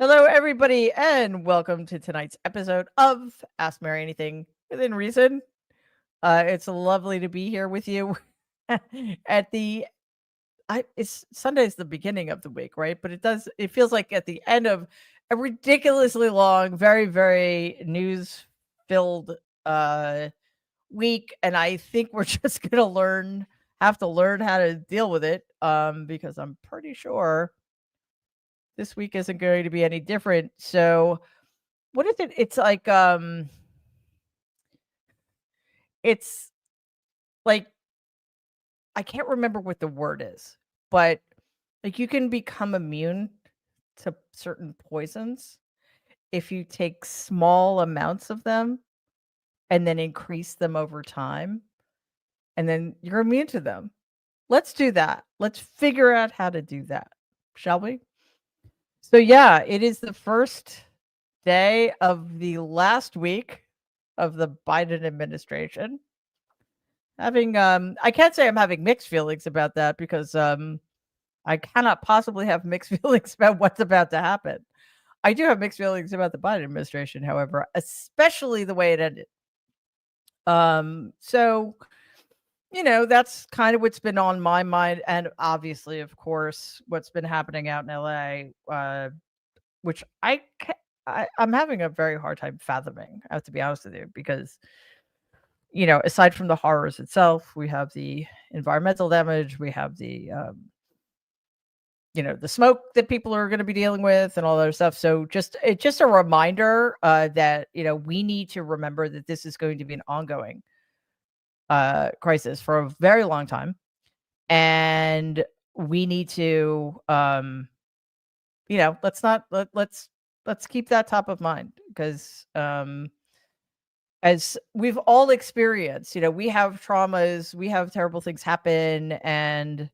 Hello, everybody, and welcome to tonight's episode of Ask Mary Anything Within Reason. It's lovely to be here with you at the. It's Sunday's the beginning of the week, right? But it feels like at the end of a ridiculously long, very, very news filled week, and I think we're just gonna have to learn how to deal with it, because I'm pretty sure this week isn't going to be any different. So what is it? It's like I can't remember what the word is, but like you can become immune to certain poisons if you take small amounts of them and then increase them over time, and then you're immune to them. Let's do that. Let's figure out how to do that, shall we? So yeah, it is the first day of the last week of the Biden administration. I can't say I'm having mixed feelings about that because I cannot possibly have mixed feelings about what's about to happen. I do have mixed feelings about the Biden administration, however, especially the way it ended. So that's kind of what's been on my mind, and obviously, of course, what's been happening out in LA, which I'm having a very hard time fathoming. I have to be honest with you, because aside from the horrors itself, we have the environmental damage, we have the smoke that people are going to be dealing with and all that stuff. So it's just a reminder that we need to remember that this is going to be an ongoing crisis for a very long time, and we need to let's keep that top of mind, because as we've all experienced, we have traumas, we have terrible things happen, and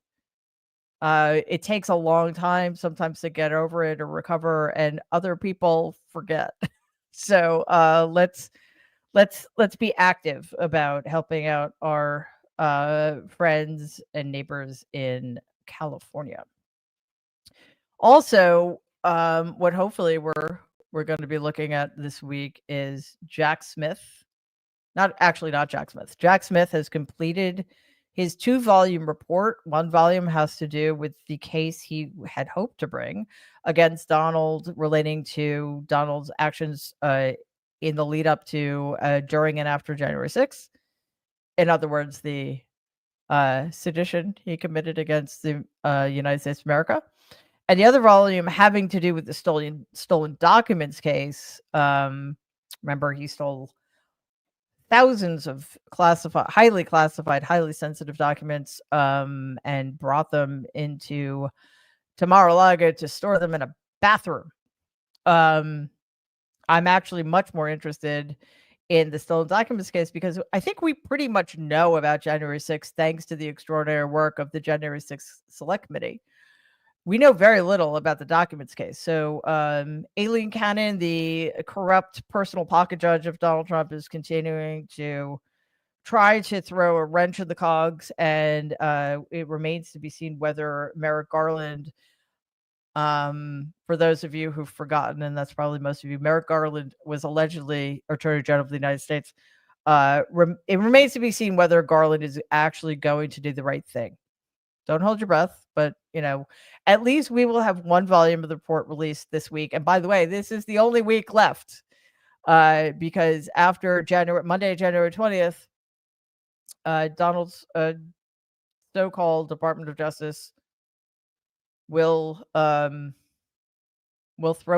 it takes a long time sometimes to get over it or recover, and other people forget. So let's be active about helping out our friends and neighbors in California. Also, what hopefully we're going to be looking at this week is Jack Smith. Not Jack Smith. Jack Smith has completed his 2-volume report. One volume has to do with the case he had hoped to bring against Donald, relating to Donald's actions in the lead up to, during, and after January 6th. In other words, the sedition he committed against the United States of America. And the other volume having to do with the stolen documents case. Remember, he stole thousands of highly classified, highly sensitive documents, and brought them into Mar-a-Lago to store them in a bathroom. I'm actually much more interested in the stolen documents case, because I think we pretty much know about January 6th thanks to the extraordinary work of the January 6th Select Committee. We know very little about the documents case. So Aileen Cannon, the corrupt personal pocket judge of Donald Trump, is continuing to try to throw a wrench in the cogs, and it remains to be seen whether Merrick Garland, for those of you who've forgotten, and that's probably most of you, Merrick Garland was allegedly Attorney General of the United States. It remains to be seen whether Garland is actually going to do the right thing. Don't hold your breath, but at least we will have 1 volume of the report released this week. And by the way, this is the only week left, because after Monday, January 20th, Donald's so-called Department of Justice will throw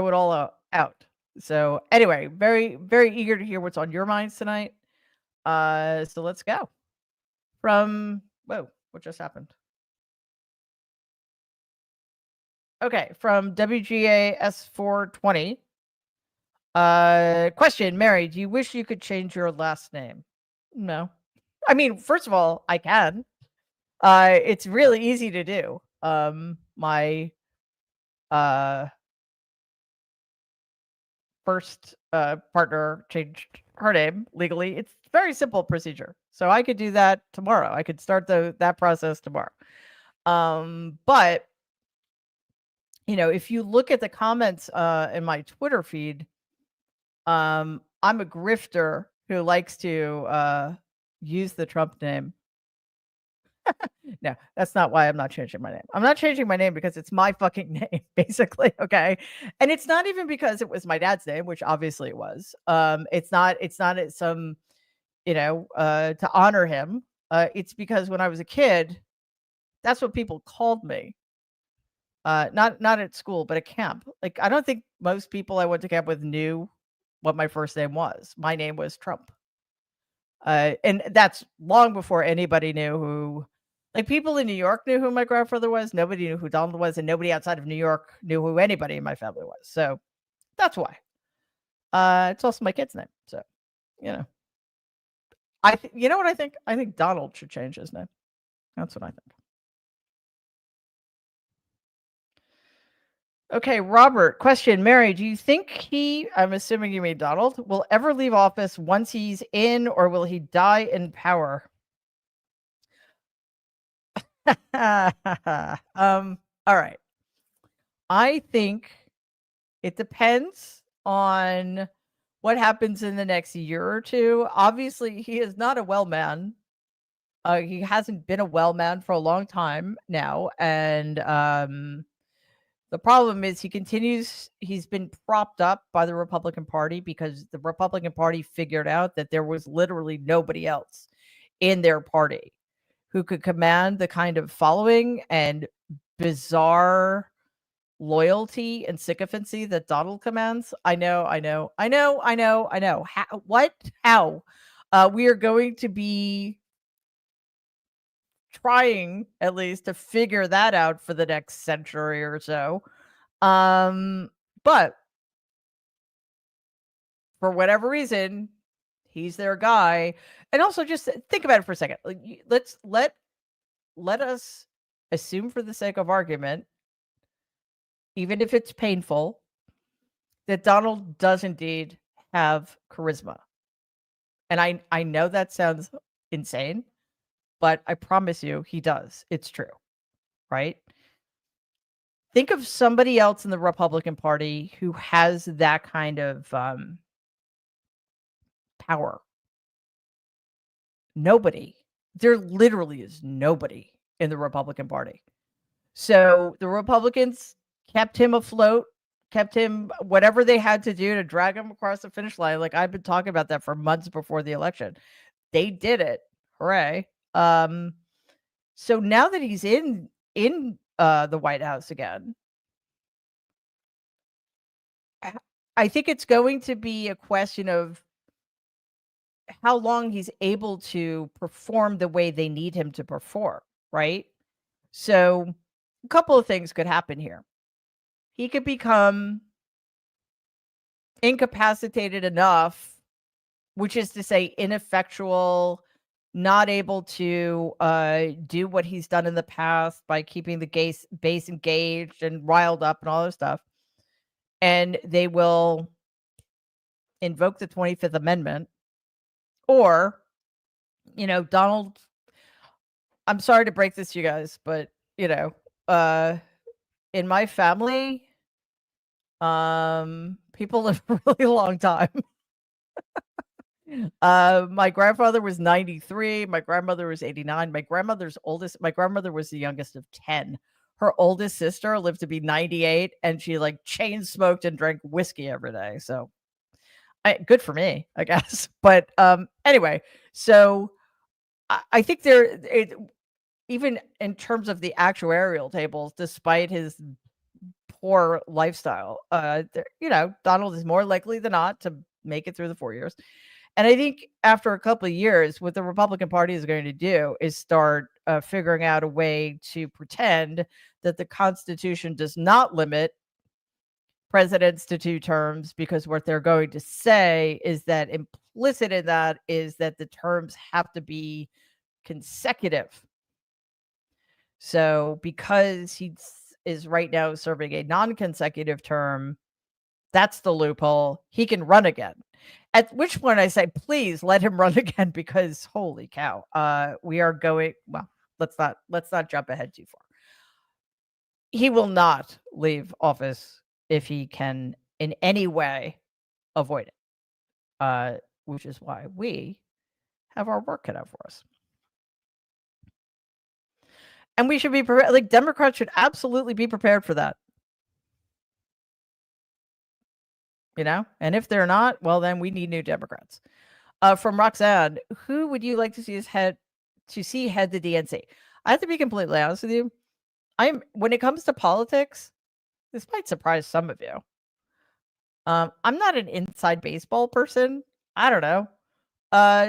it all out. So anyway, very, very eager to hear what's on your minds tonight. So let's go. Whoa, what just happened? Okay, from WGAS 420. Question, Mary, do you wish you could change your last name? No. I mean, first of all, I can. It's really easy to do. My first partner changed her name legally. It's a very simple procedure. So I could do that tomorrow. I could start that process tomorrow. But if you look at the comments in my Twitter feed, I'm a grifter who likes to use the Trump name. No, that's not why I'm not changing my name. I'm not changing my name because it's my fucking name, basically. Okay. And it's not even because it was my dad's name, which obviously it was. It's not some, to honor him. It's because when I was a kid, that's what people called me. Not at school, but at camp. Like, I don't think most people I went to camp with knew what my first name was. My name was Trump. And that's long before anybody knew who, like, people in New York knew who my grandfather was. Nobody knew who Donald was, and nobody outside of New York knew who anybody in my family was. So that's why. It's also my kid's name. So, you know, you know what I think? I think Donald should change his name. That's what I think. Okay, Robert, question. Mary, do you think I'm assuming you mean Donald, will ever leave office once he's in, or will he die in power? All right. I think it depends on what happens in the next year or two. Obviously, he is not a well man. He hasn't been a well man for a long time now. And the problem is he's been propped up by the Republican Party because the Republican Party figured out that there was literally nobody else in their party who could command the kind of following and bizarre loyalty and sycophancy that Donald commands. I know. How? We are going to be trying at least to figure that out for the next century or so. But for whatever reason, he's their guy. And also just think about it for a second. Like, let us assume for the sake of argument, even if it's painful, that Donald does indeed have charisma. And I know that sounds insane, but I promise you he does. It's true, right? Think of somebody else in the Republican Party who has that kind of power. Nobody. There literally is nobody in the Republican Party. So the Republicans kept him afloat, kept him whatever they had to do to drag him across the finish line. Like, I've been talking about that for months before the election. They did it. Hooray. So now that he's in the White House again, I think it's going to be a question of how long he's able to perform the way they need him to perform, right? So a couple of things could happen here. He could become incapacitated enough, which is to say ineffectual, not able to do what he's done in the past by keeping the base engaged and riled up and all this stuff. And they will invoke the 25th Amendment. Or, Donald, I'm sorry to break this to you guys, but, in my family, people live a really long time. My grandfather was 93. My grandmother was 89. My grandmother was the youngest of 10. Her oldest sister lived to be 98, and she like chain smoked and drank whiskey every day. So good for me, I guess. But anyway, so I think even in terms of the actuarial tables, despite his poor lifestyle, Donald is more likely than not to make it through the 4 years. And I think after a couple of years, what the Republican Party is going to do is start figuring out a way to pretend that the Constitution does not limit presidents to 2 terms, because what they're going to say is that implicit in that is that the terms have to be consecutive. So because he is right now serving a non-consecutive term, that's the loophole. He can run again. At which point I say, please let him run again, because holy cow, we are going. Well, let's not jump ahead too far. he will not leave office if he can in any way avoid it, which is why we have our work cut out for us. And we should be prepared. Like, Democrats should absolutely be prepared for that. You know? And if they're not, well, then we need new Democrats. From Roxanne, who would you like to see head the DNC? I have to be completely honest with you. When it comes to politics, this might surprise some of you. I'm not an inside baseball person. I don't know.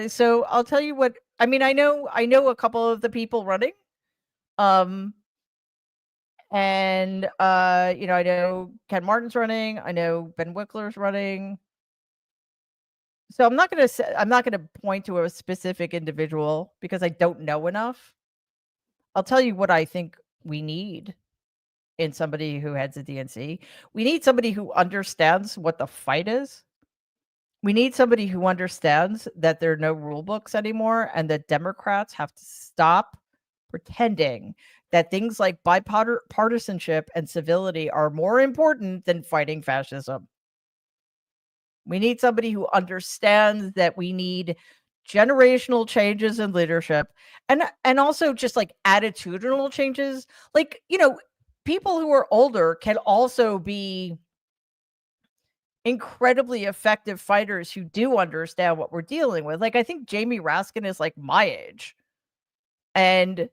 So I'll tell you what. I mean, I know a couple of the people running. And you know, I know Ken Martin's running. I know Ben Wickler's running. So I'm not gonna point to a specific individual because I don't know enough. I'll tell you what I think we need in somebody who heads the DNC. We need somebody who understands what the fight is. We need somebody who understands that there are no rule books anymore and that Democrats have to stop pretending that things like bipartisanship and civility are more important than fighting fascism. We need somebody who understands that we need generational changes in leadership and also just like attitudinal changes. Like, you know, people who are older can also be incredibly effective fighters who do understand what we're dealing with. Like, I think Jamie Raskin is like my age. And,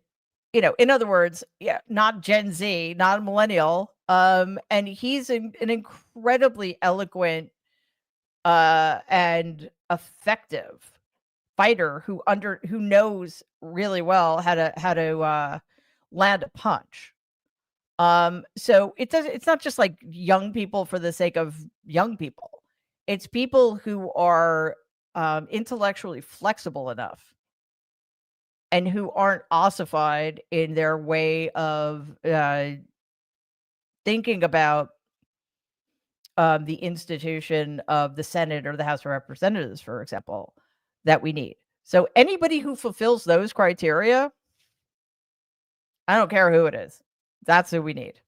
you know, in other words, yeah, not Gen Z, not a millennial. And he's an incredibly eloquent and effective fighter who knows really well how to land a punch. So it's not just like young people for the sake of young people. It's people who are intellectually flexible enough and who aren't ossified in their way of thinking about the institution of the Senate or the House of Representatives, for example, that we need. So anybody who fulfills those criteria, I don't care who it is. That's who we need.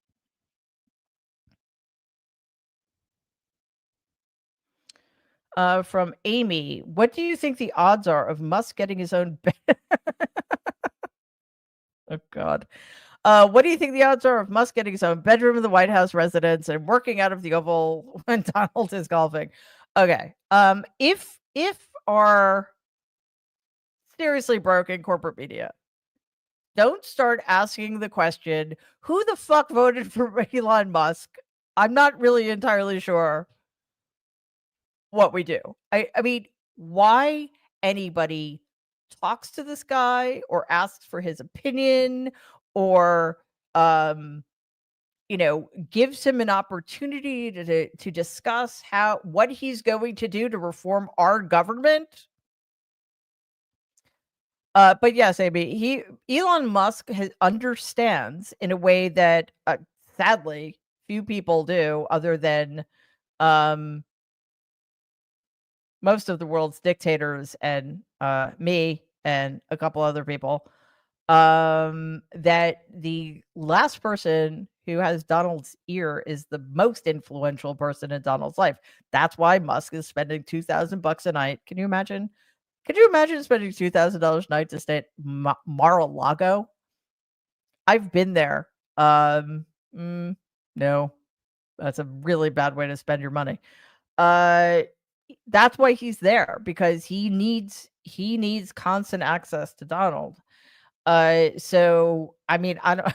From Amy, what do you think the odds are of Musk getting his own bed? Oh, God. What do you think the odds are of Musk getting his own bedroom in the White House residence and working out of the Oval when Donald is golfing? Okay. If our seriously broken corporate media don't start asking the question, who the fuck voted for Elon Musk? I'm not really entirely sure what we do. I mean, why anybody talks to this guy or asks for his opinion or you know, gives him an opportunity to discuss what he's going to do to reform our government. But yes, Amy, Elon Musk understands in a way that sadly few people do, other than most of the world's dictators and me and a couple other people. That the last person who has Donald's ear is the most influential person in Donald's life. That's why Musk is spending $2,000 a night. Can you imagine? Could you imagine spending $2,000 a night to stay at Mar-a-Lago? I've been there. No, that's a really bad way to spend your money. That's why he's there, because he needs constant access to Donald. So I mean, I don't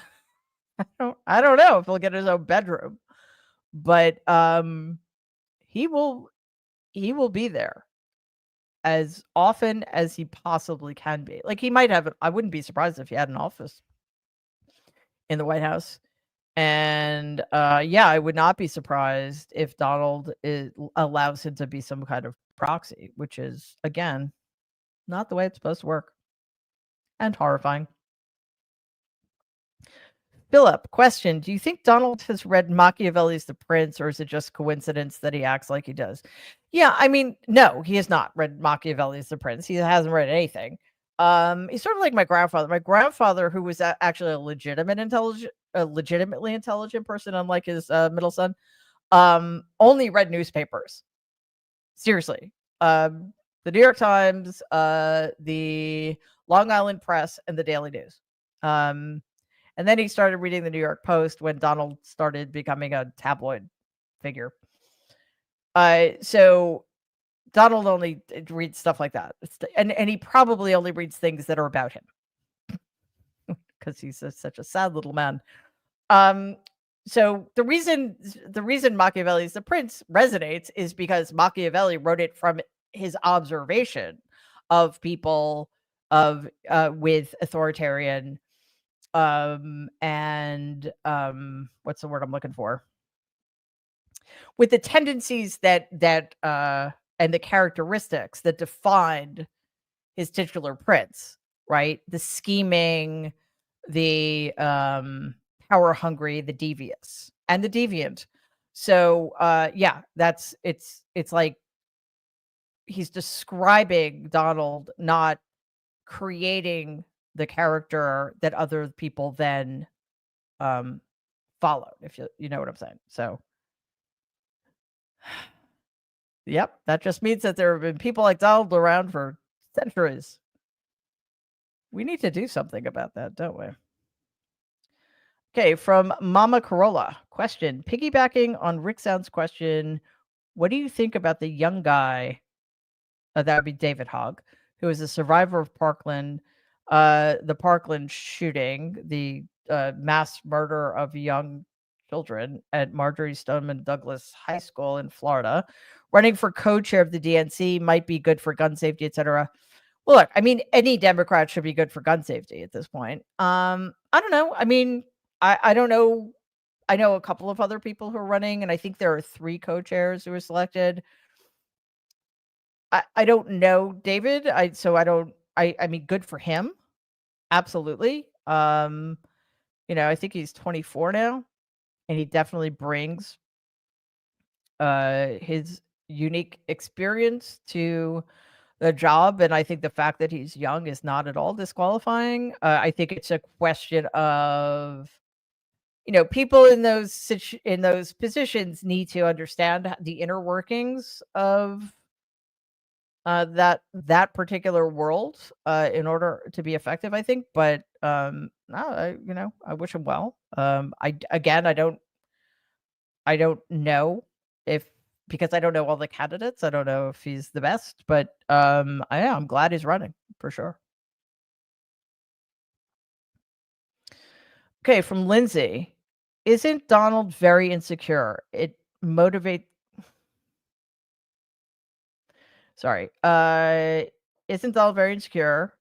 know if he'll get his own bedroom, but he will be there as often as he possibly can be. Like, he might have I wouldn't be surprised if he had an office in the White House. And yeah, I would not be surprised if Donald allows him to be some kind of proxy, which is, again, not the way it's supposed to work. And horrifying. Philip, question. Do you think Donald has read Machiavelli's The Prince, or is it just coincidence that he acts like he does? Yeah, I mean, no, he has not read Machiavelli's The Prince. He hasn't read anything. He's sort of like my grandfather. My grandfather, who was actually a legitimately intelligent person, unlike his middle son, only read newspapers. Seriously. The New York Times, the Long Island Press, and the Daily News. And then he started reading the New York Post when Donald started becoming a tabloid figure. So Donald only reads stuff like that. And he probably only reads things that are about him because he's such a sad little man. So the reason Machiavelli's The Prince resonates is because Machiavelli wrote it from his observation of people with authoritarian and what's the word I'm looking for? With the tendencies that and the characteristics that defined his titular prince, right? The scheming, the power hungry, the devious, and the deviant. So yeah, it's like he's describing Donald, not creating the character that other people then followed, if you know what I'm saying. So yep, that just means that there have been people like Donald around for centuries. We need to do something about that, don't we? Okay, from Mama Corolla. Question. Piggybacking on Rick Sound's question, what do you think about the young guy? That would be David Hogg, who is a survivor of the Parkland shooting, the mass murder of young children at Marjorie Stoneman Douglas High School in Florida. Running for co-chair of the DNC might be good for gun safety, etc. Well, look, I mean, any Democrat should be good for gun safety at this point. I don't know. I mean, I don't know. I know a couple of other people who are running, and I think there are 3 co-chairs who were selected. I don't know David. I mean, good for him. Absolutely. I think he's 24 now, and he definitely brings his unique experience to the job, and I think the fact that he's young is not at all disqualifying. I think it's a question of people in those positions need to understand the inner workings of that particular world in order to be effective, I think. But no, I wish him well. I don't know if because I don't know all the candidates. I don't know if he's the best, but I'm glad he's running for sure. Okay, from Lindsay. Isn't Donald very insecure? It motivate Sorry. Isn't Donald very insecure?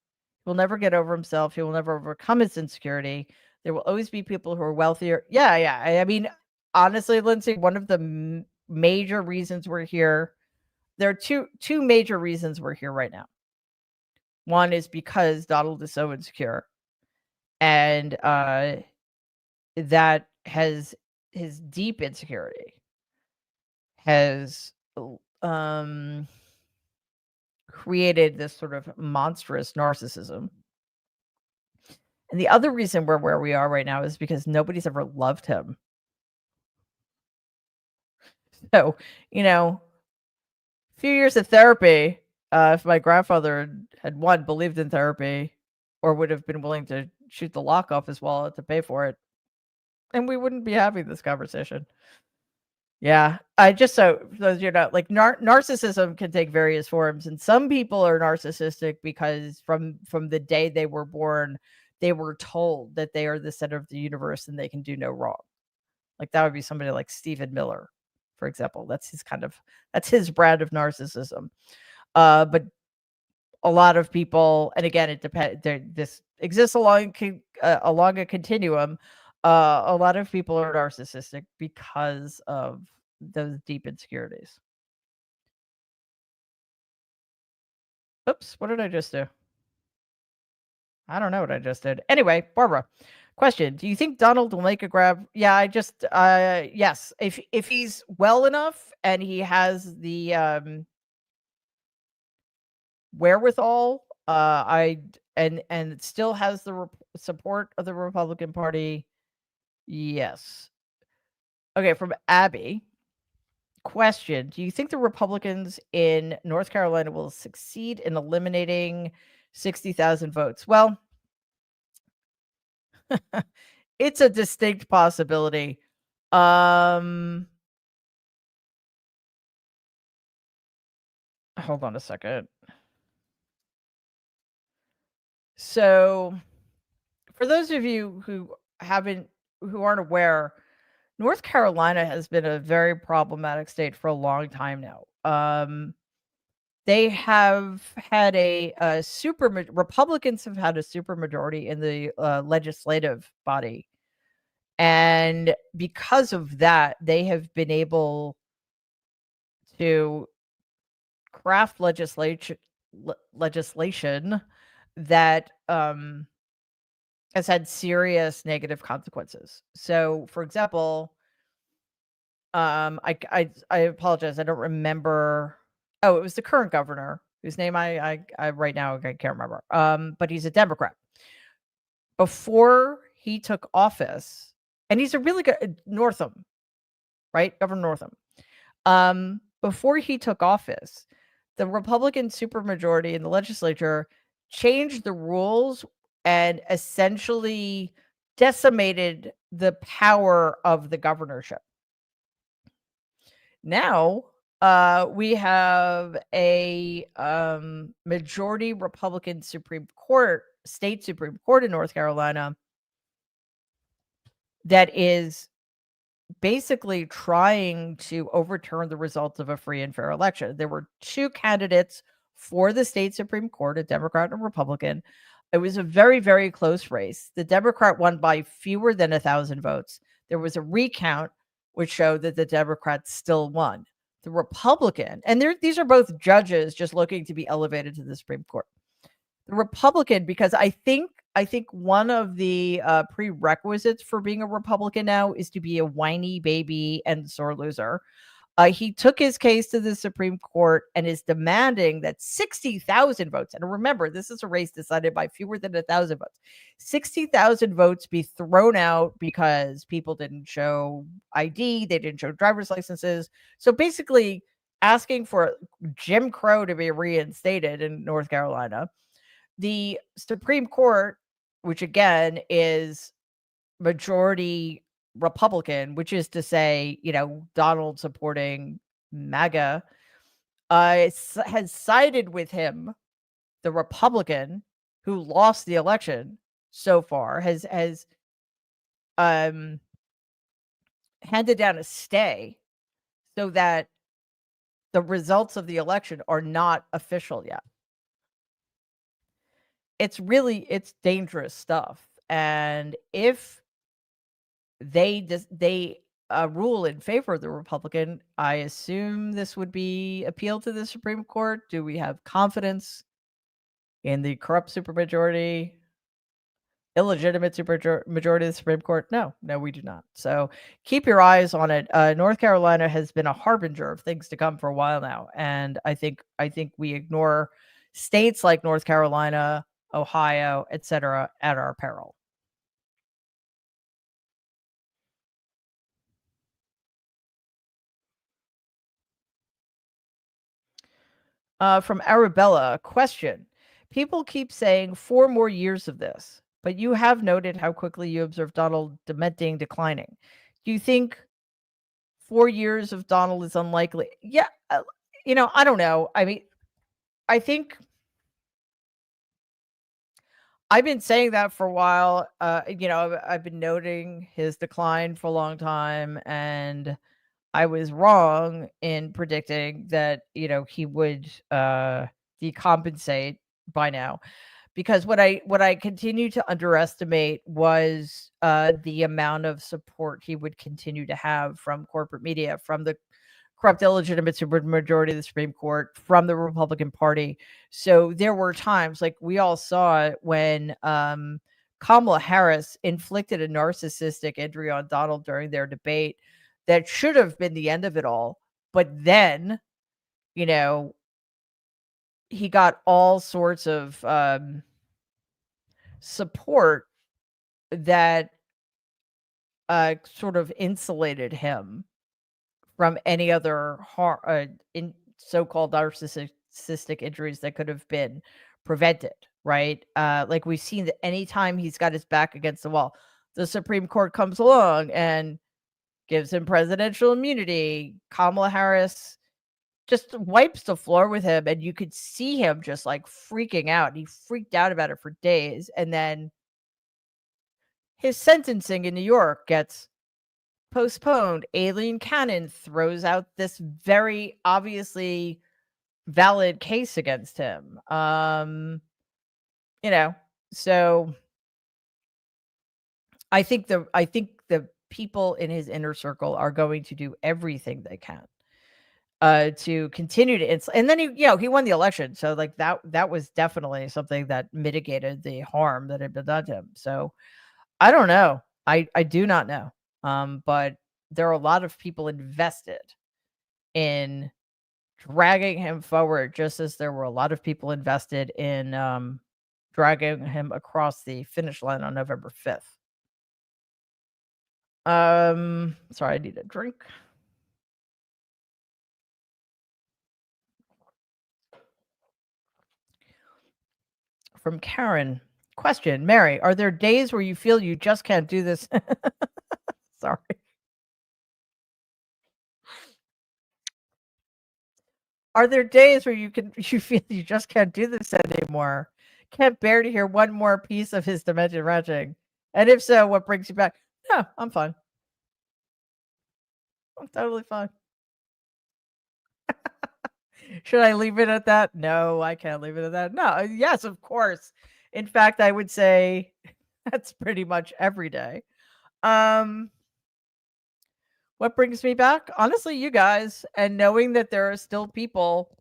He will never get over himself. He will never overcome his insecurity. There will always be people who are wealthier. Yeah, yeah. I mean, honestly, Lindsay, one of the major reasons we're here. There are two major reasons we're here right now. One is because Donald is so insecure, and that has his deep insecurity has created this sort of monstrous narcissism. And the other reason we're where we are right now is because nobody's ever loved him. So, a few years of therapy, if my grandfather had believed in therapy or would have been willing to shoot the lock off his wallet to pay for it, and we wouldn't be having this conversation. Yeah, I just so those like narcissism can take various forms, and some people are narcissistic because from the day they were born, they were told that they are the center of the universe and they can do no wrong. Like that would be somebody like Stephen Miller, for example. That's his brand of narcissism. But a lot of people, and again, it depends. This exists along a continuum. A lot of people are narcissistic because of those deep insecurities. Oops, what did I just do? I don't know what I just did. Anyway, Barbara, question: do you think Donald will make a grab? Yeah, yes. If he's well enough and he has the wherewithal, and it still has the support of the Republican Party. Yes. Okay, from Abby. Question: do you think the Republicans in North Carolina will succeed in eliminating 60,000 votes? Well, it's a distinct possibility. Hold on a second. So, for those of you who aren't aware, North Carolina has been a very problematic state for a long time now. They have had a Republicans have had a super majority in the legislative body, and because of that, they have been able to craft legislation that has had serious negative consequences. So, for example, I apologize, I don't remember. Oh, it was the current governor whose name I right now I can't remember. But he's a Democrat. Before he took office, and he's a really good Northam, right? Governor Northam. Before he took office, the Republican supermajority in the legislature changed the rules and essentially decimated the power of the governorship. Now, we have a majority Republican state Supreme Court in North Carolina that is basically trying to overturn the results of a free and fair election. There were two candidates for the state Supreme Court, a Democrat and a Republican. It was a very, very close race. The Democrat won by fewer than 1,000 votes. There was a recount which showed that the Democrats still won. The Republican, and these are both judges just looking to be elevated to the Supreme Court. The Republican, because I think one of the prerequisites for being a Republican now is to be a whiny baby and sore loser. He took his case to the Supreme Court and is demanding that 60,000 votes, and remember, this is a race decided by fewer than 1,000 votes, 60,000 votes be thrown out because people didn't show ID, they didn't show driver's licenses. So basically asking for Jim Crow to be reinstated in North Carolina. The Supreme Court, which again is majority Republican, which is to say, Donald supporting MAGA, has sided with him. The Republican who lost the election so far has handed down a stay so that the results of the election are not official yet. It's dangerous stuff. And if they rule in favor of the Republican, I assume this would be appealed to the Supreme Court. Do we have confidence in the corrupt supermajority, illegitimate supermajority of the Supreme Court? No, we do not. So keep your eyes on it. North Carolina has been a harbinger of things to come for a while now, and I think we ignore states like North Carolina, Ohio, etc., at our peril. From Arabella, question. People keep saying 4 more years of this, but you have noted how quickly you observe Donald dementing, declining. Do you think 4 years of Donald is unlikely? Yeah, I don't know. I mean, I think I've been saying that for a while. I've been noting his decline for a long time, and I was wrong in predicting that, he would decompensate by now, because what I continue to underestimate was the amount of support he would continue to have from corporate media, from the corrupt, illegitimate supermajority of the Supreme Court, from the Republican Party. So there were times, like we all saw it, when Kamala Harris inflicted a narcissistic injury on Donald during their debate that should have been the end of it all. But then, he got all sorts of support that sort of insulated him from any other in so-called narcissistic injuries that could have been prevented, right? Like we've seen that anytime he's got his back against the wall, the Supreme Court comes along and gives him presidential immunity. Kamala Harris just wipes the floor with him, and you could see him just like freaking out. He freaked out about it for days, and then his sentencing in New York gets postponed. Aileen Cannon throws out this very obviously valid case against him. So I think the people in his inner circle are going to do everything they can to continue to and then he won the election, so like that was definitely something that mitigated the harm that had been done to him. So I don't know. I do not know. But there are a lot of people invested in dragging him forward, just as there were a lot of people invested in dragging him across the finish line on November 5th. Sorry, I need a drink. From Karen. Question, Mary, are there days where you feel you just can't do this? Sorry. Are there days where you feel you just can't do this anymore? Can't bear to hear one more piece of his demented ranting? And if so, what brings you back? No, I'm fine. I'm totally fine. Should I leave it at that? No, I can't leave it at that. No, yes, of course. In fact, I would say that's pretty much every day. What brings me back? Honestly, you guys, and knowing that there are still people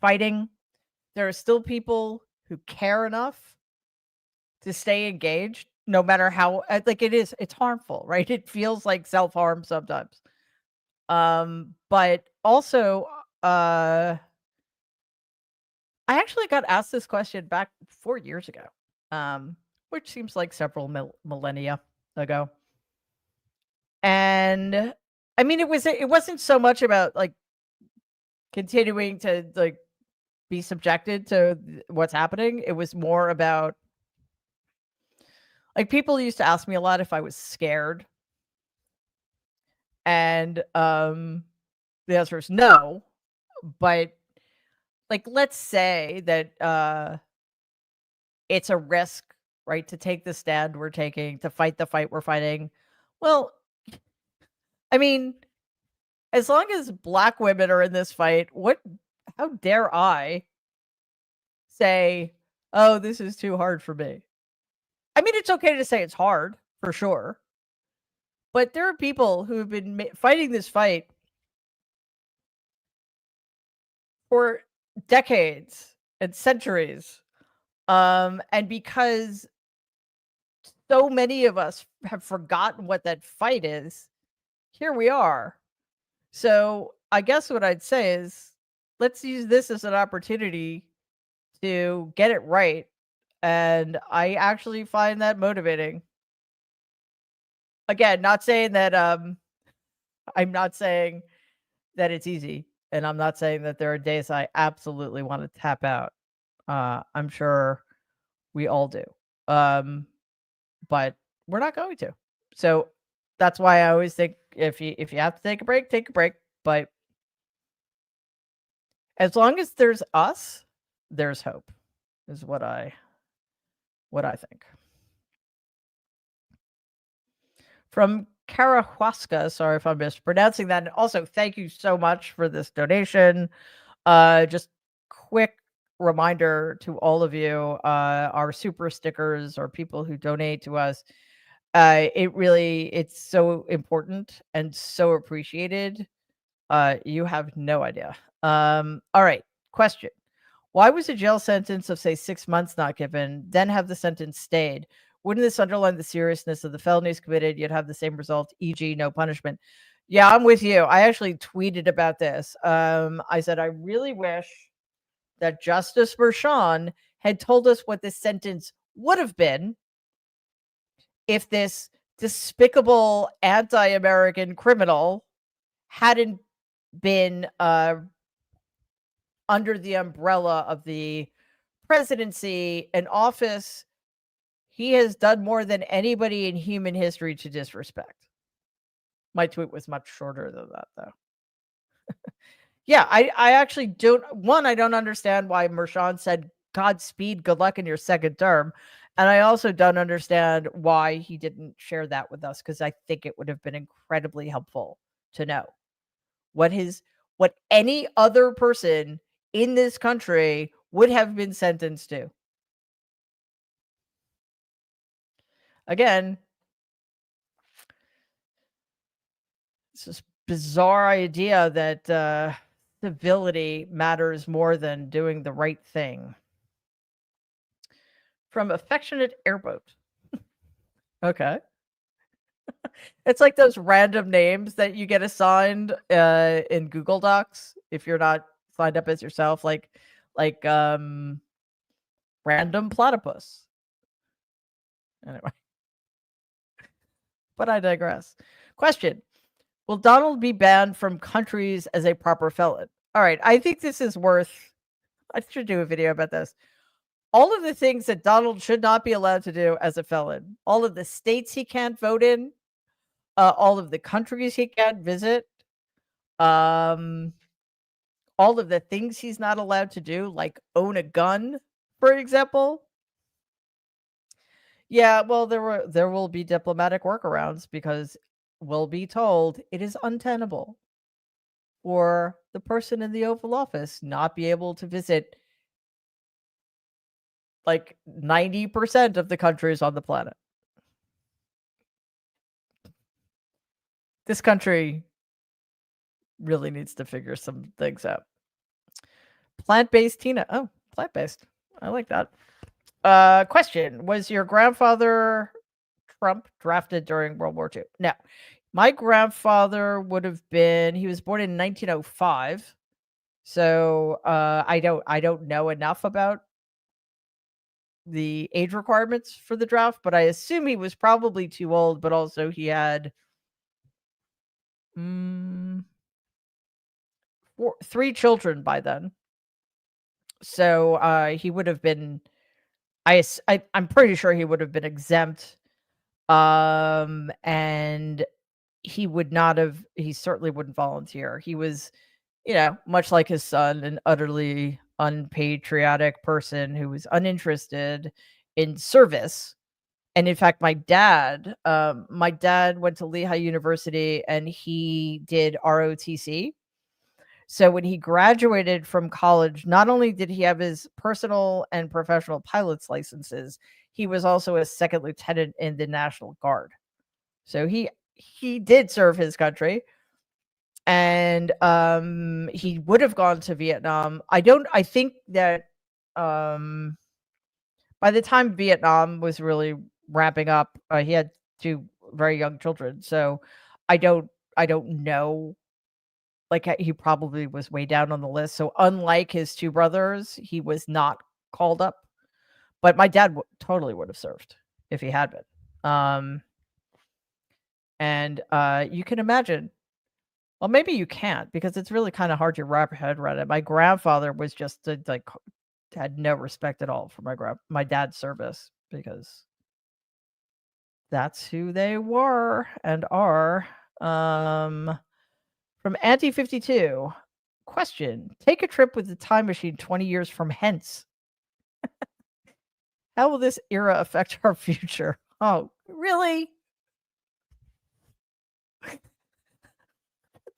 fighting. There are still people who care enough to stay engaged, no matter how like it's harmful, right? It feels like self-harm sometimes. But also, I actually got asked this question back 4 years ago, which seems like several millennia ago. And I mean, it wasn't so much about like continuing to like be subjected to what's happening. It was more about like people used to ask me a lot if I was scared. And the answer is no. But like let's say that it's a risk, right, to take the stand we're taking, to fight the fight we're fighting. Well, I mean, as long as Black women are in this fight, how dare I say, oh, this is too hard for me? I mean, it's okay to say it's hard, for sure. But there are people who have been fighting this fight for decades and centuries. And because so many of us have forgotten what that fight is, here we are. So I guess what I'd say is let's use this as an opportunity to get it right. And I actually find that motivating. Again, not saying that I'm not saying that it's easy. And I'm not saying that there are days I absolutely want to tap out. I'm sure we all do. But we're not going to. So that's why I always think if you have to take a break, take a break. But as long as there's us, there's hope, is what I think. From Karahuasca, sorry if I'm mispronouncing that. And also, thank you so much for this donation. Just quick reminder to all of you, our super stickers or people who donate to us. It's so important and so appreciated. You have no idea. All right. Question. Why was a jail sentence of, say, 6 months not given, then have the sentence stayed? Wouldn't this underline the seriousness of the felonies committed, yet have the same result, e.g., no punishment? Yeah, I'm with you. I actually tweeted about this. I said, I really wish that Justice Merchan had told us what this sentence would have been if this despicable anti-American criminal hadn't been under the umbrella of the presidency, an office he has done more than anybody in human history to disrespect. My tweet was much shorter than that, though. Yeah, I actually don't. One, I don't understand why Mershon said Godspeed, good luck in your second term. And I also don't understand why he didn't share that with us, because I think it would have been incredibly helpful to know what any other person in this country would have been sentenced to. Again, it's this bizarre idea that civility matters more than doing the right thing. From Affectionate Airboat. Okay. It's like those random names that you get assigned in Google Docs if you're not signed up as yourself, like random platypus. Anyway, but I digress. Question: will Donald be banned from countries as a proper felon? All right, I think this is worth. I should do a video about this. All of the things that Donald should not be allowed to do as a felon, all of the states he can't vote in, all of the countries he can't visit, all of the things he's not allowed to do, like own a gun, for example. Yeah, well, there will be diplomatic workarounds, because we'll be told it is untenable for the person in the Oval Office not be able to visit like 90% of the countries on the planet. This country really needs to figure some things out. Plant-based Tina. Oh, plant-based. I like that. Question: was your grandfather Trump drafted during World War II? No. My grandfather would have been, he was born in 1905. So I don't know enough about the age requirements for the draft, but I assume he was probably too old, but also he had three children by then. So he would have been, I'm pretty sure he would have been exempt. And he certainly wouldn't volunteer. He was, much like his son, an utterly unpatriotic person who was uninterested in service. And in fact, my dad went to Lehigh University and he did ROTC. So when he graduated from college, not only did he have his personal and professional pilot's licenses, he was also a second lieutenant in the National Guard. So he did serve his country. And he would have gone to Vietnam. I think that by the time Vietnam was really ramping up, he had two very young children. So I don't know. Like, he probably was way down on the list. So unlike his two brothers, he was not called up. But my dad totally would have served if he had been. And you can imagine. Well, maybe you can't, because it's really kind of hard to wrap your head around it. My grandfather was just like had no respect at all for my dad's service, because that's who they were and are. From Auntie 52, question: take a trip with the time machine 20 years from hence. How will this era affect our future? Oh, really?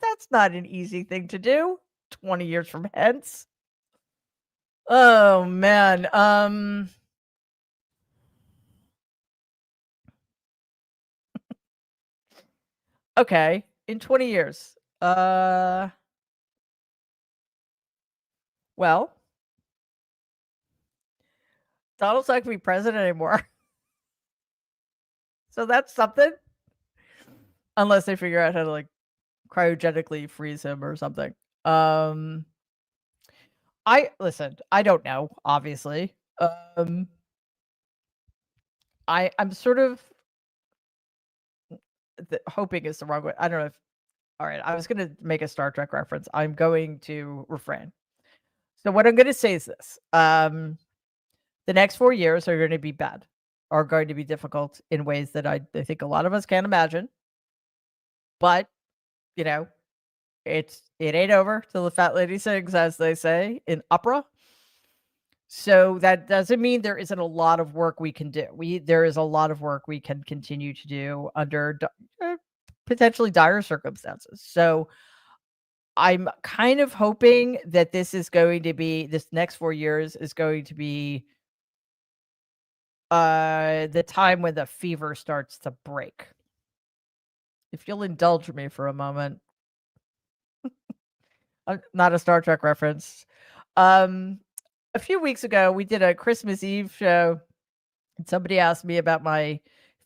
That's not an easy thing to do. 20 years from hence. Oh man. Okay, in 20 years. Well, Donald's not gonna be president anymore. So that's something. Unless they figure out how to like cryogenically freeze him or something. I don't know, obviously. I'm sort of hoping is the wrong way. I don't know if. All right, I was going to make a Star Trek reference. I'm going to refrain. So what I'm going to say is this: the next 4 years are going to be bad, are going to be difficult in ways that I think a lot of us can't imagine. But you know, it ain't over till the fat lady sings, as they say in opera. So that doesn't mean there isn't a lot of work we can do. There is a lot of work we can continue to do under potentially dire circumstances. So I'm kind of hoping that this next 4 years is going to be the time when the fever starts to break. If you'll indulge me for a moment. Not a Star Trek reference. A few weeks ago, we did a Christmas Eve show, and somebody asked me about my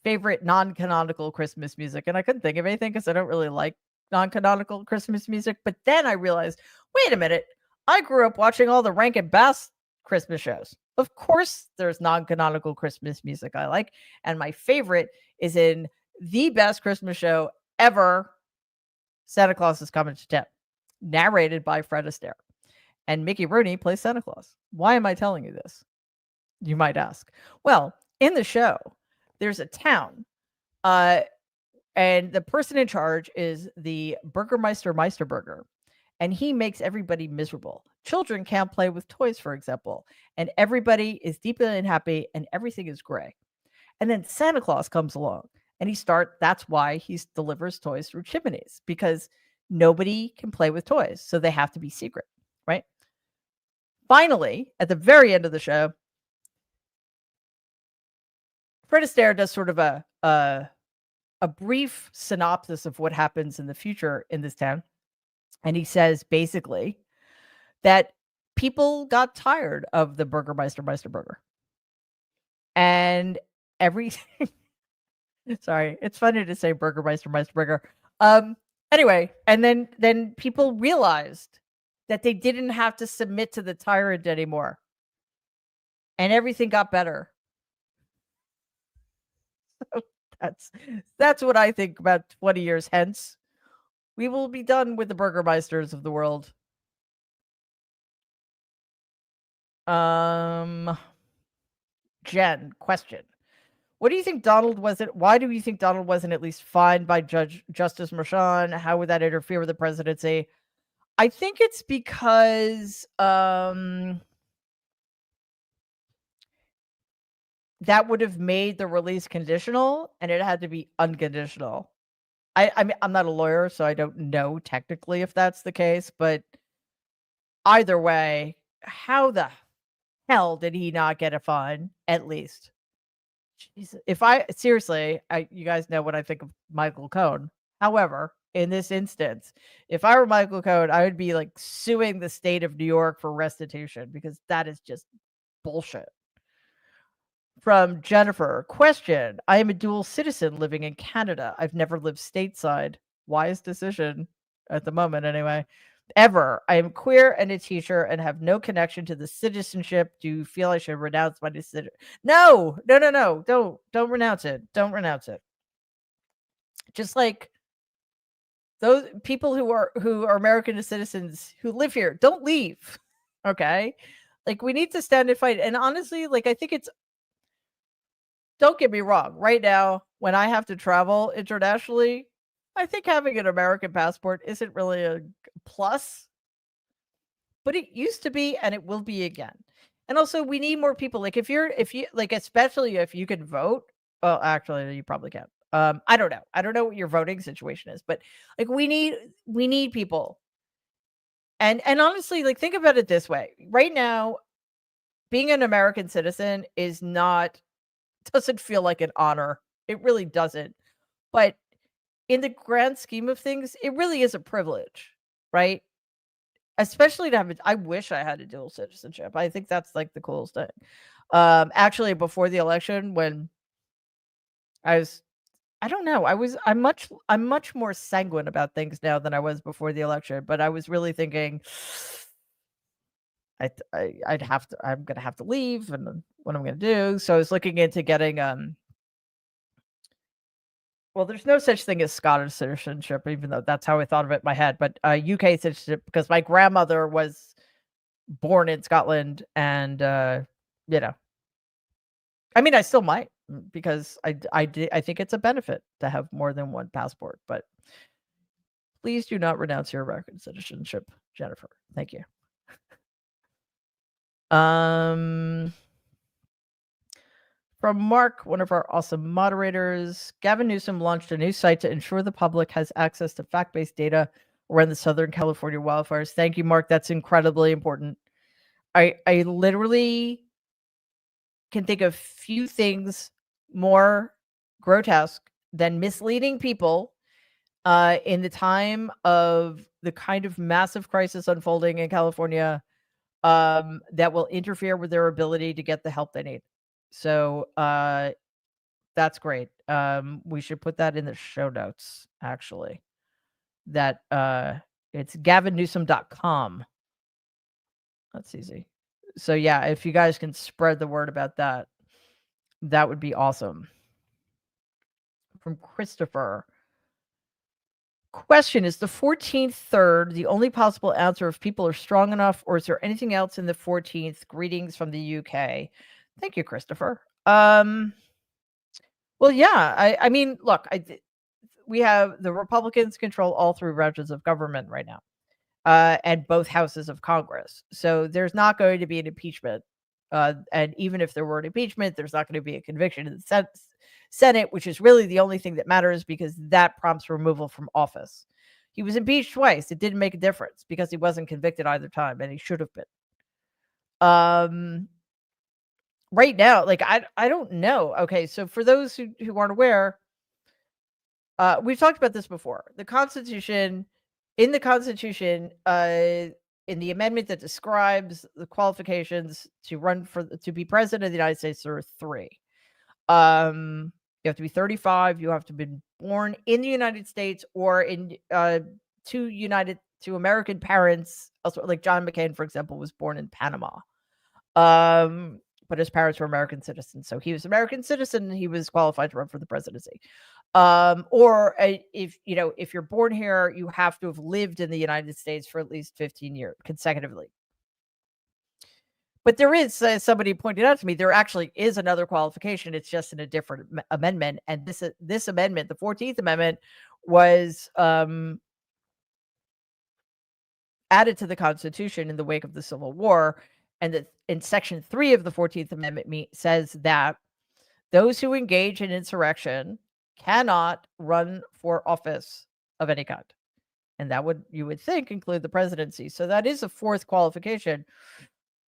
favorite non-canonical Christmas music, and I couldn't think of anything because I don't really like non-canonical Christmas music. But then I realized, wait a minute, I grew up watching all the Rankin Bass Christmas shows. Of course, there's non-canonical Christmas music I like, and my favorite is in the best Christmas show ever, Santa Claus is Coming to Town, narrated by Fred Astaire. And Mickey Rooney plays Santa Claus. Why am I telling you this? You might ask. Well, in the show, there's a town, and the person in charge is the Burgermeister Meisterburger, and he makes everybody miserable. Children can't play with toys, for example, and everybody is deeply unhappy, and everything is gray. And then Santa Claus comes along, and that's why he delivers toys through chimneys, because nobody can play with toys, so they have to be secret, right? Finally, at the very end of the show, Fred Astaire does sort of a brief synopsis of what happens in the future in this town. And he says basically that people got tired of the Burgermeister Meisterburger. And everything. Sorry, it's funny to say Burgermeister Meisterburger. Anyway, and then people realized that they didn't have to submit to the tyrant anymore. And everything got better. So that's what I think about 20 years hence. We will be done with the Burgermeisters of the world. Jen, question. Why do you think Donald wasn't at least fined by Justice Merchan? How would that interfere with the presidency? I think it's because that would have made the release conditional, and it had to be unconditional. I mean, I'm not a lawyer, so I don't know technically if that's the case, but either way, how the hell did he not get a fine, at least? Jesus. You guys know what I think of Michael Cohen. However, in this instance, if I were Michael Cohen, I would be like suing the state of New York for restitution, because that is just bullshit. From Jennifer, question. I am a dual citizen living in Canada. I've never lived stateside. Wise decision at the moment, anyway. Ever. I am queer and a teacher and have no connection to the citizenship. Do you feel I should renounce my decision? No. Don't renounce it. Don't renounce it. Just like those people who are American citizens who live here, don't leave. Okay? Like, we need to stand and fight. And honestly, like, I think don't get me wrong. Right now, when I have to travel internationally, I think having an American passport isn't really a plus, but it used to be, and it will be again. And also, we need more people. Like, if you like, especially if you can vote. Well, actually, you probably can't. I don't know. I don't know what your voting situation is, but like, we need people. And honestly, like, think about it this way. Right now, being an American citizen doesn't feel like an honor. It really doesn't. But in the grand scheme of things, it really is a privilege, right? Especially to have I wish I had a dual citizenship. I think that's like the coolest thing. Actually, before the election, when I don't know, I'm much more sanguine about things now than I was before the election, but I was really thinking I'm gonna have to leave, and what I'm gonna do. So I was looking into getting Well, there's no such thing as Scottish citizenship, even though that's how I thought of it in my head. But UK citizenship, because my grandmother was born in Scotland, and you know, I mean, I still might, because I think it's a benefit to have more than one passport. But please do not renounce your American citizenship, Jennifer. Thank you. From Mark, one of our awesome moderators, Gavin Newsom launched a new site to ensure the public has access to fact-based data around the Southern California wildfires. Thank you, Mark. That's incredibly important. I literally can think of few things more grotesque than misleading people in the time of the kind of massive crisis unfolding in California that will interfere with their ability to get the help they need. So that's great. We should put that in the show notes, actually. That it's gavinnewsom.com. That's easy. So yeah, if you guys can spread the word about that, that would be awesome. From Christopher. Question: is the 14th third the only possible answer if people are strong enough, or is there anything else in the 14th? Greetings from the UK. Thank you, Christopher. Well, yeah, I mean, look, we have the Republicans control all three branches of government right now, and both houses of Congress. So there's not going to be an impeachment. And even if there were an impeachment, there's not going to be a conviction in the Senate, which is really the only thing that matters, because that prompts removal from office. He was impeached twice. It didn't make a difference because he wasn't convicted either time, and he should have been. Right now, like, I don't know. Okay, so for those who aren't aware, we've talked about this before. The Constitution, in the Constitution, in the amendment that describes the qualifications to be president of the United States, there are three. You have to be 35. You have to have been born in the United States, or in to American parents. Also, like John McCain, for example, was born in Panama. But his parents were American citizens, so he was American citizen. He was qualified to run for the presidency. Or if you're born here, you have to have lived in the United States for at least 15 years consecutively. But there is, somebody pointed out to me, there actually is another qualification. It's just in a different amendment. And this amendment, the 14th Amendment, was added to the Constitution in the wake of the Civil War. And in Section 3 of the 14th Amendment says that those who engage in insurrection cannot run for office of any kind. And that would, you would think, include the presidency. So that is a fourth qualification.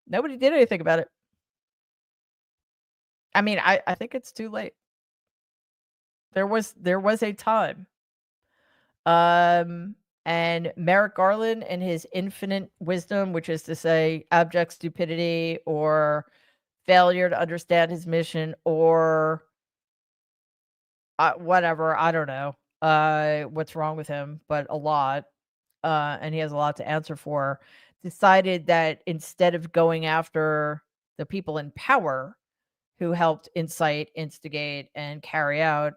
Nobody did anything about it. I mean, I think it's too late. There was a time. And Merrick Garland, and his infinite wisdom, which is to say abject stupidity or failure to understand his mission, or whatever, I don't know what's wrong with him, but a lot, and he has a lot to answer for, decided that instead of going after the people in power who helped incite, instigate, and carry out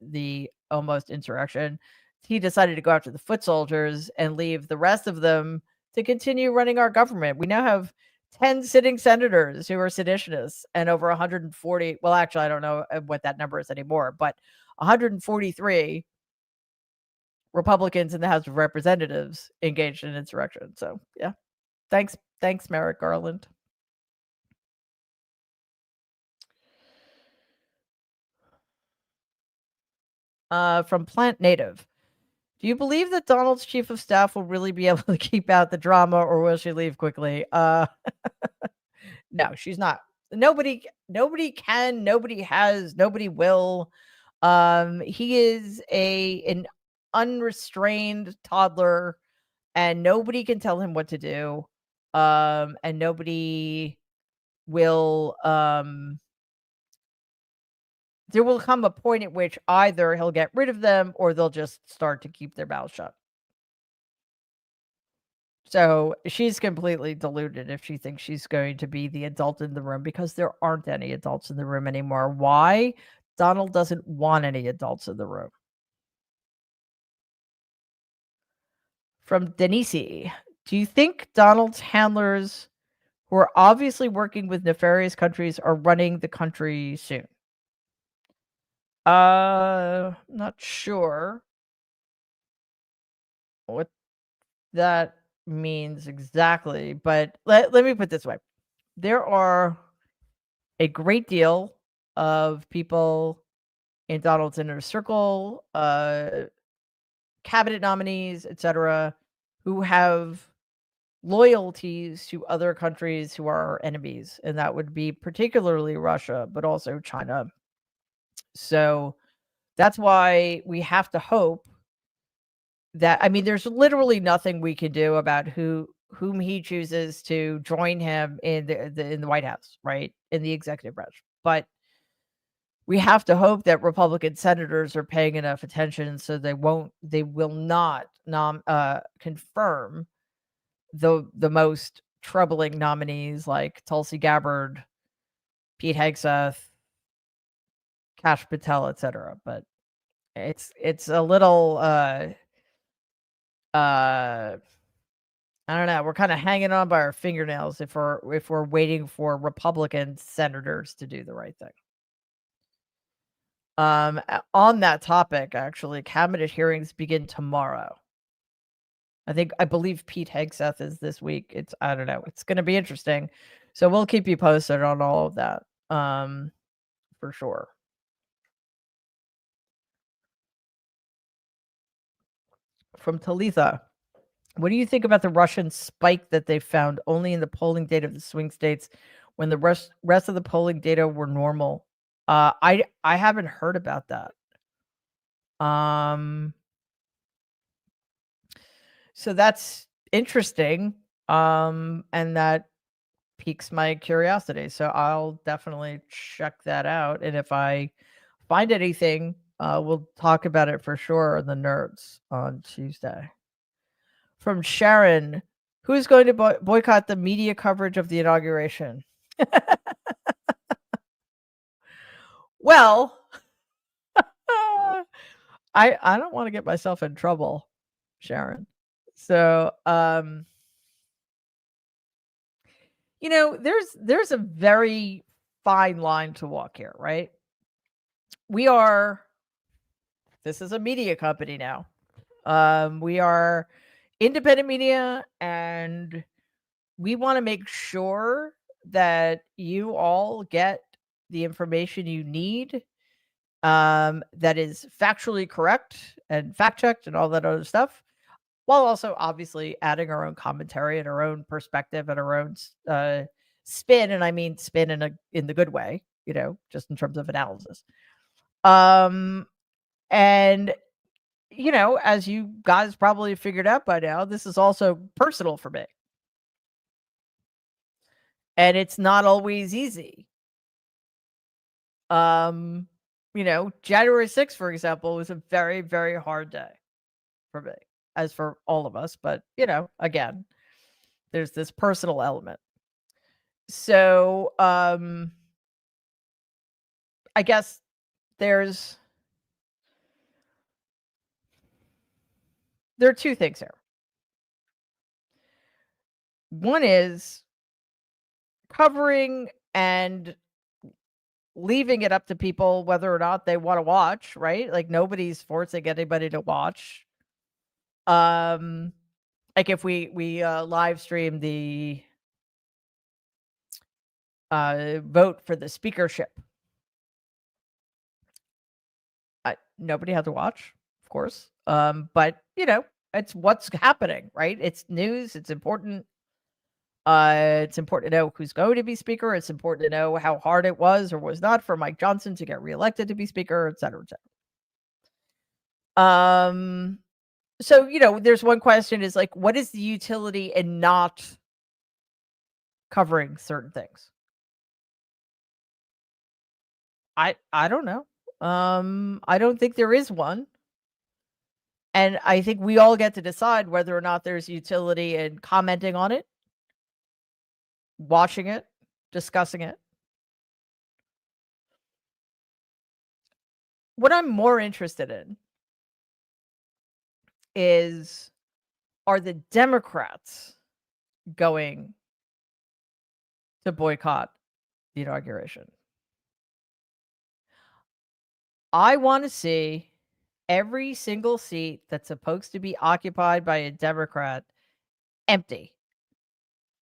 the almost insurrection, he decided to go after the foot soldiers and leave the rest of them to continue running our government. We now have 10 sitting senators who are seditionists, and over 140, well, actually, I don't know what that number is anymore, but 143 Republicans in the House of Representatives engaged in insurrection. So, yeah. Thanks, Merrick Garland. From Plant Native. Do you believe that Donald's chief of staff will really be able to keep out the drama, or will she leave quickly? No, she's not. Nobody can, nobody has, nobody will. He is an unrestrained toddler, and nobody can tell him what to do. And nobody will, there will come a point at which either he'll get rid of them, or they'll just start to keep their mouth shut. So she's completely deluded if she thinks she's going to be the adult in the room, because there aren't any adults in the room anymore. Why? Donald doesn't want any adults in the room. From Denise, do you think Donald's handlers, who are obviously working with nefarious countries, are running the country soon? Not sure what that means exactly, but let me put it this way. There are a great deal of people in Donald's inner circle, cabinet nominees, etc., who have loyalties to other countries who are our enemies, and that would be particularly Russia, but also China. So that's why we have to hope that, I mean, there's literally nothing we can do about whom he chooses to join him in the White House, right? In the executive branch. But we have to hope that Republican senators are paying enough attention so they will not confirm the most troubling nominees like Tulsi Gabbard, Pete Hegseth, Kash Patel, etc. But it's a little I don't know. We're kind of hanging on by our fingernails if we're waiting for Republican senators to do the right thing. On that topic, actually, cabinet hearings begin tomorrow. I believe Pete Hegseth is this week. I don't know. It's going to be interesting. So we'll keep you posted on all of that. For sure. From Talitha, what do you think about the Russian spike that they found only in the polling data of the swing states when the rest of the polling data were normal? I haven't heard about that. So that's interesting. And that piques my curiosity. So I'll definitely check that out. And if I find anything, we'll talk about it for sure on the Nerds on Tuesday. From Sharon, who's going to boycott the media coverage of the inauguration? Well, I don't want to get myself in trouble, Sharon. So, there's a very fine line to walk here, right? This is a media company now. We are independent media, and we want to make sure that you all get the information you need, that is factually correct and fact checked and all that other stuff, while also obviously adding our own commentary and our own perspective and our own spin. And I mean spin in the good way, just in terms of analysis. And as you guys probably figured out by now, this is also personal for me. And it's not always easy. January 6th, for example, was a very, very hard day for me, as for all of us. But, again, there's this personal element. So, I guess there are two things here. One is covering and leaving it up to people whether or not they want to watch, right? Like, nobody's forcing anybody to watch. Like if we live stream the vote for the speakership, nobody had to watch, of course. But it's what's happening, right? It's news. It's important. It's important to know who's going to be speaker. It's important to know how hard it was or was not for Mike Johnson to get reelected to be speaker, et cetera, et cetera. So, there's one question is like, what is the utility in not covering certain things? I don't know. I don't think there is one. And I think we all get to decide whether or not there's utility in commenting on it, watching it, discussing it. What I'm more interested in is are the Democrats going to boycott the inauguration? I want to see every single seat that's supposed to be occupied by a Democrat empty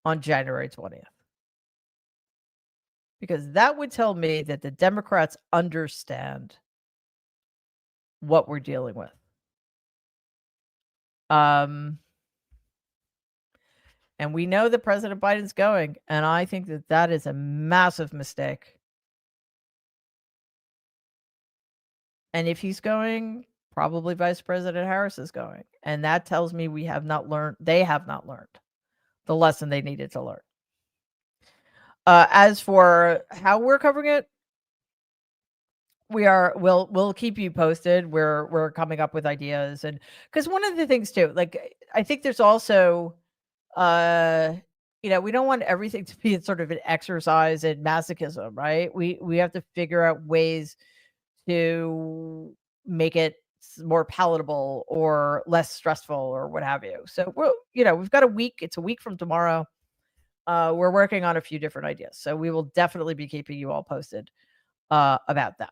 on January 20th. Because that would tell me that the Democrats understand what we're dealing with. And we know that President Biden's going, and I think that that is a massive mistake. And if he's going, probably Vice President Harris is going. And that tells me they have not learned the lesson they needed to learn. As for how we're covering it, we'll keep you posted. We're coming up with ideas, and because one of the things too, like I think there's also we don't want everything to be sort of an exercise in masochism, right? We have to figure out ways to make it more palatable or less stressful or what have you. So we've got a week. It's a week from tomorrow. We're working on a few different ideas, so we will definitely be keeping you all posted about that.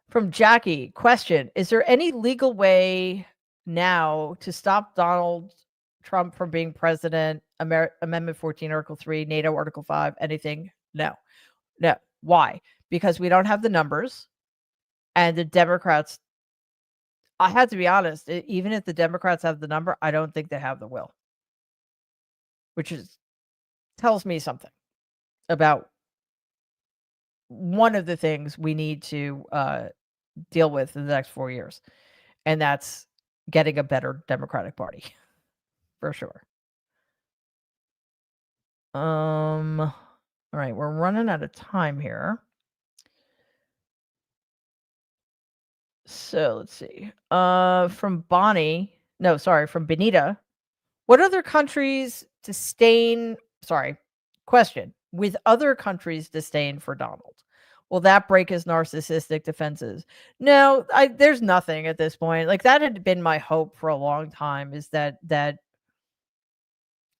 From Jackie, question: is there any legal way now to stop Donald Trump from being president? Amendment 14, Article 3, NATO, Article 5, anything? No. Why? Because we don't have the numbers, and the Democrats, I have to be honest, even if the Democrats have the number, I don't think they have the will, which tells me something about one of the things we need to deal with in the next 4 years, and that's getting a better Democratic Party, for sure. All right, we're running out of time here. So let's see. From Benita. What other countries question. With other countries disdain for Donald, will that break his narcissistic defenses? No, there's nothing at this point. Like, that had been my hope for a long time, is that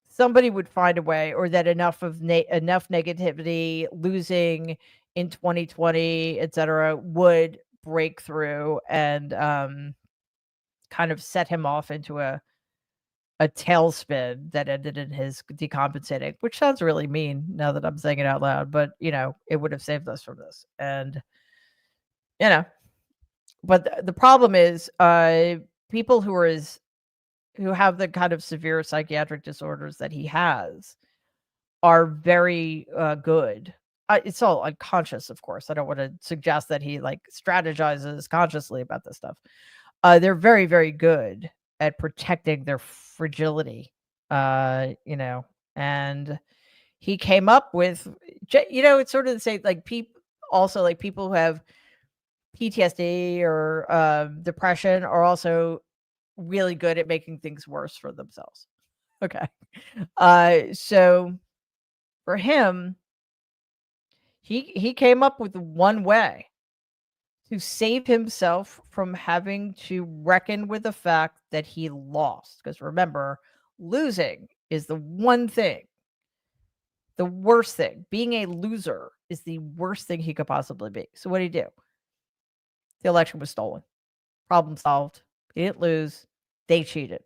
somebody would find a way, or that enough negativity, losing in 2020, etc., would break through and kind of set him off into a tailspin that ended in his decompensating, which sounds really mean now that I'm saying it out loud, but it would have saved us from this. And but the problem is people who have the kind of severe psychiatric disorders that he has are very good. It's all unconscious, of course. I don't want to suggest that he strategizes consciously about this stuff. They're very, very good at protecting their fragility, and he came up with, it's sort of the same, people who have PTSD or depression are also really good at making things worse for themselves. Okay. So for him, he came up with one way to save himself from having to reckon with the fact that he lost. Because remember, losing is the one thing, the worst thing. Being a loser is the worst thing he could possibly be. So what did he do? The election was stolen. Problem solved. He didn't lose. They cheated.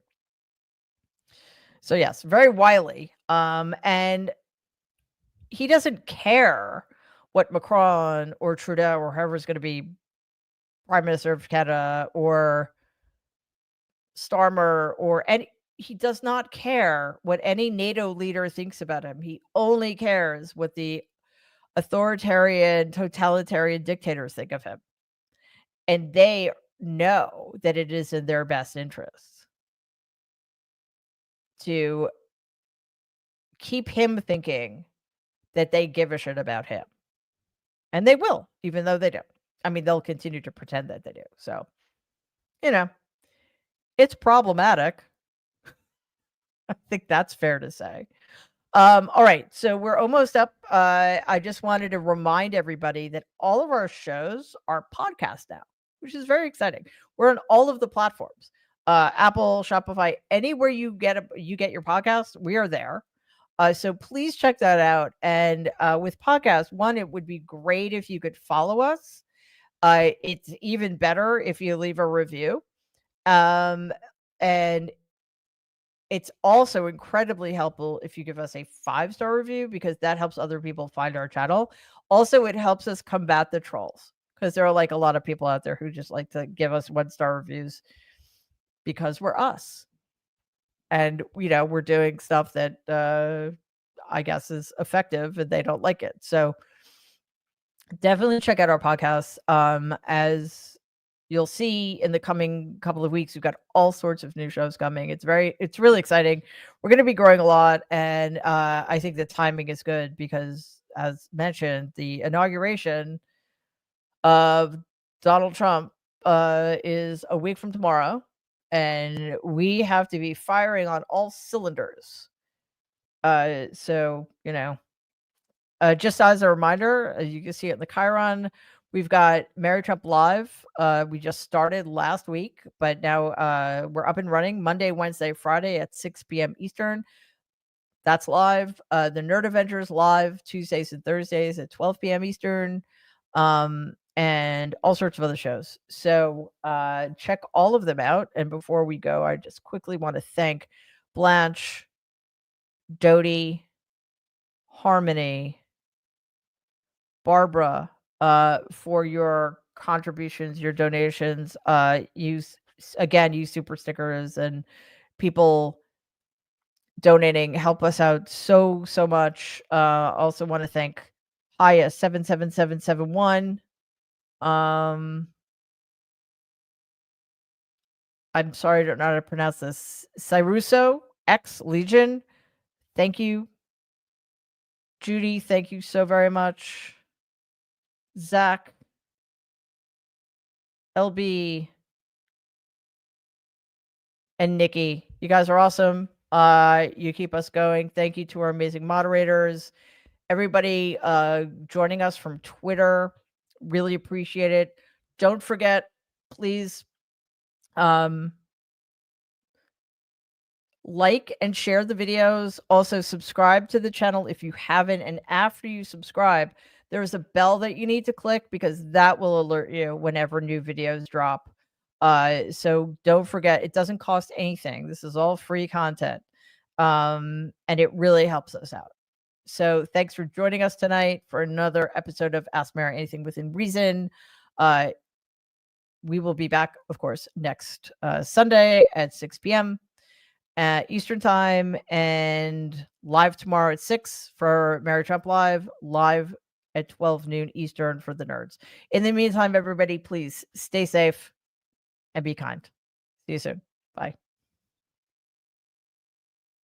So yes, very wily. And he doesn't care what Macron or Trudeau or whoever is going to be Prime Minister of Canada or Starmer or he does not care what any NATO leader thinks about him. He only cares what the authoritarian, totalitarian dictators think of him. And they know that it is in their best interests to keep him thinking that they give a shit about him. And they will, even though they don't. I mean, they'll continue to pretend that they do. So, it's problematic. I think that's fair to say. All right. So we're almost up. I just wanted to remind everybody that all of our shows are podcast now. which is very exciting. We're on all of the platforms. Apple, Shopify, anywhere you get your podcast, we are there. So please check that out. And with podcasts, one, it would be great if you could follow us. It's even better if you leave a review. And it's also incredibly helpful if you give us a 5-star review, because that helps other people find our channel. Also, it helps us combat the trolls, because there are like a lot of people out there who just like to give us 1-star reviews because we're us. And, we're doing stuff that I guess is effective and they don't like it. So definitely check out our podcast. As you'll see in the coming couple of weeks, we've got all sorts of new shows coming. It's really exciting. We're going to be growing a lot. And I think the timing is good because, as mentioned, the inauguration of Donald Trump is a week from tomorrow. And we have to be firing on all cylinders. So, just as a reminder, you can see it in the Chiron, we've got Mary Trump Live. We just started last week, but now we're up and running Monday, Wednesday, Friday at 6 p.m. Eastern. That's live. The Nerd Avengers live Tuesdays and Thursdays at 12 p.m. Eastern. And all sorts of other shows. So check all of them out. And before we go, I just quickly want to thank Blanche, Dodie, Harmony, Barbara, for your contributions, your donations. Use super stickers, and people donating help us out so much. Also want to thank Haya 77771. I'm sorry, I don't know how to pronounce this. Cyruso X Legion. Thank you. Judy, thank you so very much. Zach, LB, and Nikki. You guys are awesome. You keep us going. Thank you to our amazing moderators. Everybody joining us from Twitter. Really appreciate it. Don't forget, please, like and share the videos. Also, subscribe to the channel if you haven't. And after you subscribe, there's a bell that you need to click, because that will alert you whenever new videos drop. So don't forget, it doesn't cost anything. This is all free content. And it really helps us out. So thanks for joining us tonight for another episode of Ask Mary Anything Within Reason. We will be back, of course, next Sunday at 6 p.m. Eastern Time, and live tomorrow at 6 for Mary Trump Live at 12 noon Eastern for the nerds. In the meantime, everybody, please stay safe and be kind. See you soon. Bye.